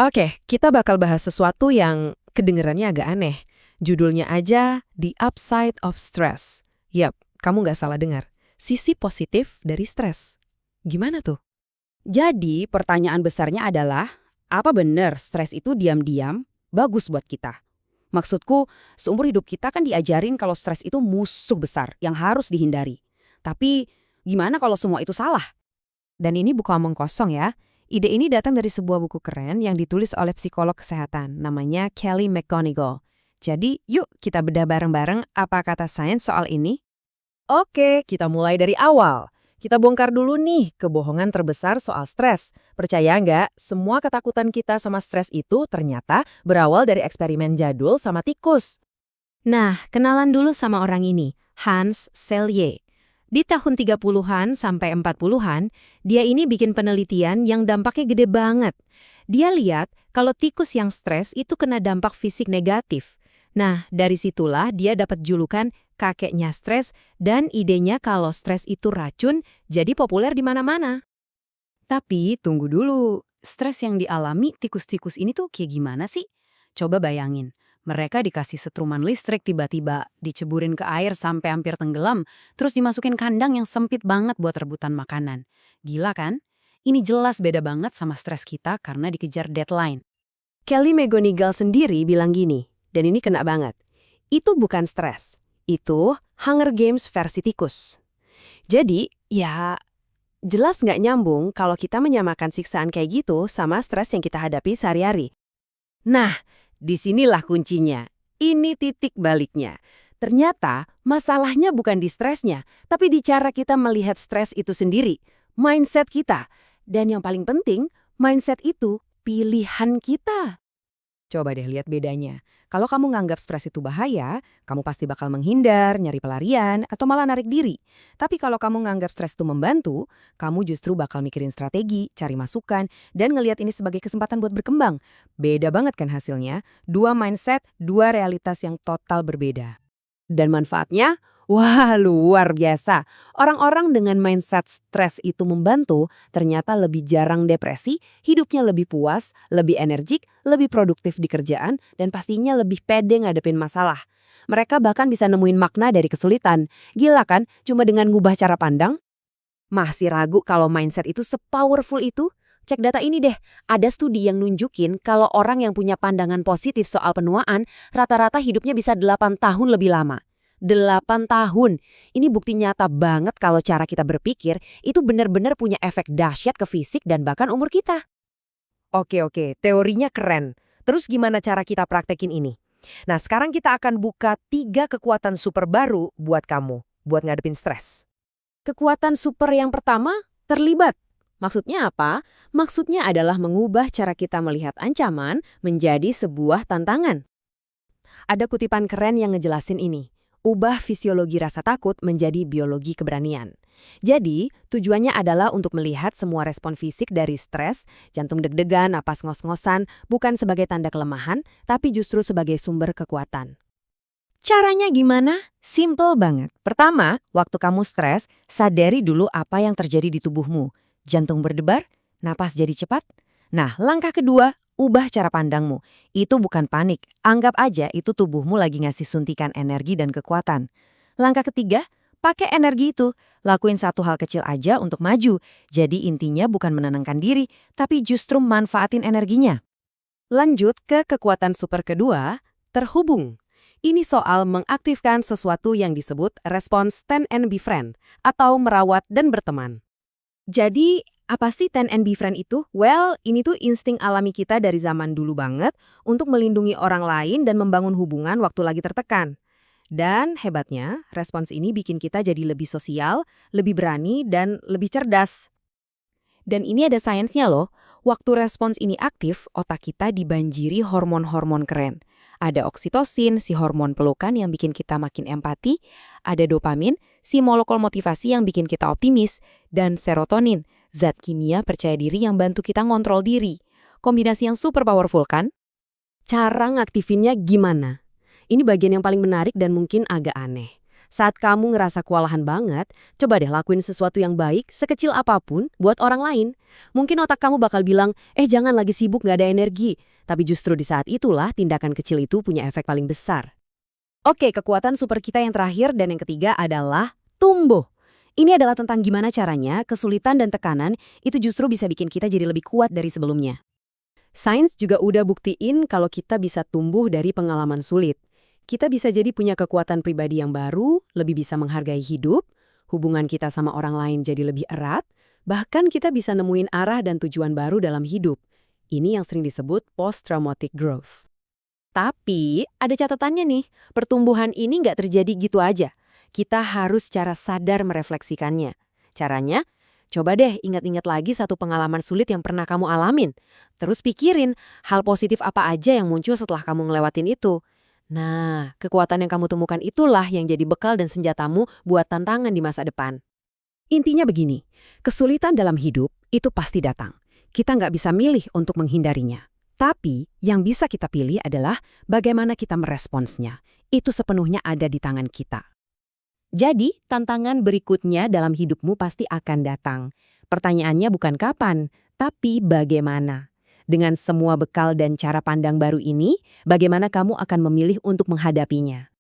Oke, kita bakal bahas sesuatu yang kedengerannya agak aneh. Judulnya aja The Upside of Stress. Yap, kamu nggak salah dengar. Sisi positif dari stres. Gimana tuh? Jadi, pertanyaan besarnya adalah, apa benar stres itu diam-diam bagus buat kita? Maksudku, seumur hidup kita kan diajarin kalau stres itu musuh besar yang harus dihindari. Tapi, gimana kalau semua itu salah? Dan ini bukan omong kosong ya. Ide ini datang dari sebuah buku keren yang ditulis oleh psikolog kesehatan. Namanya Kelly McGonigal. Jadi, yuk kita bedah bareng-bareng apa kata sains soal ini. Oke, kita mulai dari awal. Kita bongkar dulu nih kebohongan terbesar soal stres. Percaya nggak, semua ketakutan kita sama stres itu ternyata berawal dari eksperimen jadul sama tikus. Nah, kenalan dulu sama orang ini, Hans Selye. Di tahun 30-an sampai 40-an, dia ini bikin penelitian yang dampaknya gede banget. Dia lihat kalau tikus yang stres itu kena dampak fisik negatif. Nah, dari situlah dia dapat julukan kakeknya stres dan idenya kalau stres itu racun jadi populer di mana-mana. Tapi, tunggu dulu. Stres yang dialami tikus-tikus ini tuh kayak gimana sih? Coba bayangin. Mereka dikasih setruman listrik tiba-tiba, diceburin ke air sampai hampir tenggelam, terus dimasukin kandang yang sempit banget buat rebutan makanan. Gila kan? Ini jelas beda banget sama stres kita karena dikejar deadline. Kelly McGonigal sendiri bilang gini, dan ini kena banget. Itu bukan stres, itu Hunger Games versi tikus. Jadi, ya jelas nggak nyambung kalau kita menyamakan siksaan kayak gitu sama stres yang kita hadapi sehari-hari. Nah, disinilah kuncinya. Ini titik baliknya. Ternyata masalahnya bukan di stresnya, tapi di cara kita melihat stres itu sendiri. Mindset kita. Dan yang paling penting, mindset itu pilihan kita. Coba deh lihat bedanya. Kalau kamu nganggap stres itu bahaya, kamu pasti bakal menghindar, nyari pelarian, atau malah narik diri. Tapi kalau kamu nganggap stres itu membantu, kamu justru bakal mikirin strategi, cari masukan, dan ngelihat ini sebagai kesempatan buat berkembang. Beda banget kan hasilnya? Dua mindset, dua realitas yang total berbeda. Dan manfaatnya? Wah, luar biasa. Orang-orang dengan mindset stres itu membantu, ternyata lebih jarang depresi, hidupnya lebih puas, lebih energik, lebih produktif di kerjaan, dan pastinya lebih pede ngadepin masalah. Mereka bahkan bisa nemuin makna dari kesulitan. Gila kan, cuma dengan ngubah cara pandang? Masih ragu kalau mindset itu sepowerful itu? Cek data ini deh, ada studi yang nunjukin kalau orang yang punya pandangan positif soal penuaan, rata-rata hidupnya bisa 8 tahun lebih lama. 8 tahun. Ini bukti nyata banget kalau cara kita berpikir itu benar-benar punya efek dahsyat ke fisik dan bahkan umur kita. Oke, teorinya keren. Terus gimana cara kita praktekin ini? Nah, sekarang kita akan buka 3 kekuatan super baru buat kamu, buat ngadepin stres. Kekuatan super yang pertama, terlibat. Maksudnya apa? Maksudnya adalah mengubah cara kita melihat ancaman menjadi sebuah tantangan. Ada kutipan keren yang ngejelasin ini. Ubah fisiologi rasa takut menjadi biologi keberanian. Jadi, tujuannya adalah untuk melihat semua respon fisik dari stres, jantung deg-degan, napas ngos-ngosan, bukan sebagai tanda kelemahan, tapi justru sebagai sumber kekuatan. Caranya gimana? Simple banget. Pertama, waktu kamu stres, sadari dulu apa yang terjadi di tubuhmu. Jantung berdebar, napas jadi cepat. Nah, langkah kedua, ubah cara pandangmu. Itu bukan panik. Anggap aja itu tubuhmu lagi ngasih suntikan energi dan kekuatan. Langkah ketiga, pakai energi itu. Lakuin satu hal kecil aja untuk maju. Jadi intinya bukan menenangkan diri, tapi justru manfaatin energinya. Lanjut ke kekuatan super kedua, terhubung. Ini soal mengaktifkan sesuatu yang disebut respons 10 and befriend atau merawat dan berteman. Jadi, apa sih 10 and befriend itu? Well, ini tuh insting alami kita dari zaman dulu banget untuk melindungi orang lain dan membangun hubungan waktu lagi tertekan. Dan hebatnya, respons ini bikin kita jadi lebih sosial, lebih berani, dan lebih cerdas. Dan ini ada sainsnya loh. Waktu respons ini aktif, otak kita dibanjiri hormon-hormon keren. Ada oksitosin, si hormon pelukan yang bikin kita makin empati. Ada dopamin, si molekul motivasi yang bikin kita optimis. Dan serotonin, zat kimia percaya diri yang bantu kita ngontrol diri. Kombinasi yang super powerful kan? Cara ngaktifinnya gimana? Ini bagian yang paling menarik dan mungkin agak aneh. Saat kamu ngerasa kewalahan banget, coba deh lakuin sesuatu yang baik, sekecil apapun, buat orang lain. Mungkin otak kamu bakal bilang, jangan lagi sibuk gak ada energi. Tapi justru di saat itulah tindakan kecil itu punya efek paling besar. Oke, kekuatan super kita yang terakhir dan yang ketiga adalah tumbuh. Ini adalah tentang gimana caranya kesulitan dan tekanan itu justru bisa bikin kita jadi lebih kuat dari sebelumnya. Sains juga udah buktiin kalau kita bisa tumbuh dari pengalaman sulit. Kita bisa jadi punya kekuatan pribadi yang baru, lebih bisa menghargai hidup, hubungan kita sama orang lain jadi lebih erat, bahkan kita bisa nemuin arah dan tujuan baru dalam hidup. Ini yang sering disebut post-traumatic growth. Tapi, ada catatannya nih, pertumbuhan ini nggak terjadi gitu aja. Kita harus secara sadar merefleksikannya. Caranya, coba deh ingat-ingat lagi satu pengalaman sulit yang pernah kamu alamin. Terus pikirin, hal positif apa aja yang muncul setelah kamu ngelewatin itu. Nah, kekuatan yang kamu temukan itulah yang jadi bekal dan senjatamu buat tantangan di masa depan. Intinya begini, kesulitan dalam hidup itu pasti datang. Kita nggak bisa milih untuk menghindarinya. Tapi, yang bisa kita pilih adalah bagaimana kita meresponsnya. Itu sepenuhnya ada di tangan kita. Jadi, tantangan berikutnya dalam hidupmu pasti akan datang. Pertanyaannya bukan kapan, tapi bagaimana. Dengan semua bekal dan cara pandang baru ini, bagaimana kamu akan memilih untuk menghadapinya?